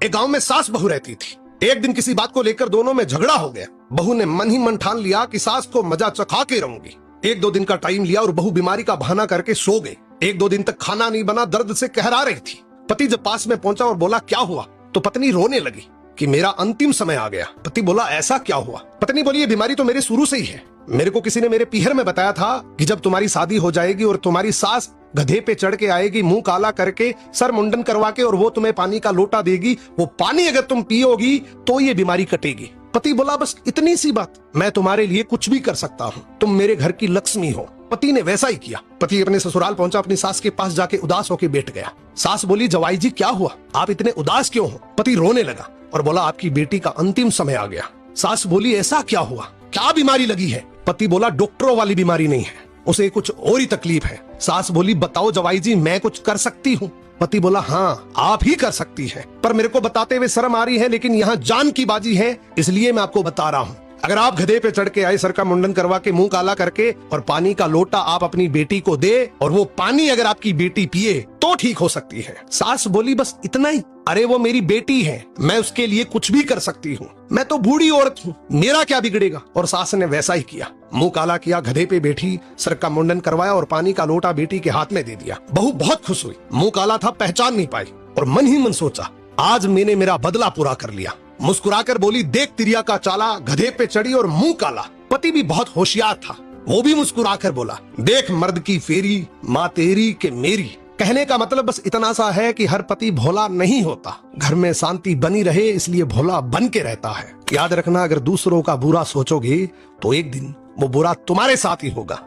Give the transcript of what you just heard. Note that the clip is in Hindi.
एक गांव में सास बहू रहती थी। एक दिन किसी बात को लेकर दोनों में झगड़ा हो गया। बहू ने मन ही मन ठान लिया कि सास को मजा चखा के रहूंगी। 1-2 दिन का टाइम लिया और बहू बीमारी का बहाना करके सो गई। 1-2 दिन तक खाना नहीं बना, दर्द से कहरा रही थी। पति जब पास में पहुंचा और बोला क्या हुआ, तो पत्नी रोने लगी कि मेरा अंतिम समय आ गया। पति बोला ऐसा क्या हुआ? पत्नी बोली ये बीमारी तो मेरे शुरू से ही है। मेरे को किसी ने मेरे पीहर में बताया था कि जब तुम्हारी शादी हो जाएगी और तुम्हारी सास गधे पे चढ़ के आएगी, मुंह काला करके, सर मुंडन करवा के, और वो तुम्हें पानी का लोटा देगी, वो पानी अगर तुम पियोगी तो ये बीमारी कटेगी। पति बोला बस इतनी सी बात, मैं तुम्हारे लिए कुछ भी कर सकता हूँ, तुम मेरे घर की लक्ष्मी हो। पति ने वैसा ही किया। पति अपने ससुराल पहुंचा, अपनी सास के पास जाके उदास होकर बैठ गया। सास बोली जवाई जी क्या हुआ, आप इतने उदास क्यों हो? पति रोने लगा और बोला आपकी बेटी का अंतिम समय आ गया। सास बोली ऐसा क्या हुआ, क्या बीमारी लगी है? पति बोला डॉक्टरों वाली बीमारी नहीं है, उसे कुछ और ही तकलीफ है। सास बोली बताओ जवाई जी, मैं कुछ कर सकती हूँ? पति बोला हाँ आप ही कर सकती हैं, पर मेरे को बताते हुए शर्म आ रही है, लेकिन यहाँ जान की बाजी है इसलिए मैं आपको बता रहा हूँ। अगर आप गधे पे चढ़ के आए, सर का मुंडन करवा के, मुंह काला करके, और पानी का लोटा आप अपनी बेटी को दे, और वो पानी अगर आपकी बेटी पिए तो ठीक हो सकती है। सास बोली बस इतना ही? अरे वो मेरी बेटी है, मैं उसके लिए कुछ भी कर सकती हूँ, मैं तो बूढ़ी औरत हूँ, मेरा क्या बिगड़ेगा? और सास ने वैसा ही किया। मुंह काला किया, गधे पे बैठी, सर का मुंडन करवाया और पानी का लोटा बेटी के हाथ में दे दिया। बहू बहुत खुश हुई। मुंह काला था, पहचान नहीं पाई, और मन ही मन सोचा आज मैंने मेरा बदला पूरा कर लिया। मुस्कुराकर बोली देख तिरिया का चाला, गधे पे चढ़ी और मुंह काला। पति भी बहुत होशियार था, वो भी मुस्कुराकर बोला देख मर्द की फेरी, माँ तेरी के मेरी। कहने का मतलब बस इतना सा है कि हर पति भोला नहीं होता, घर में शांति बनी रहे इसलिए भोला बन के रहता है। याद रखना अगर दूसरों का बुरा सोचोगे तो एक दिन वो बुरा तुम्हारे साथ ही होगा।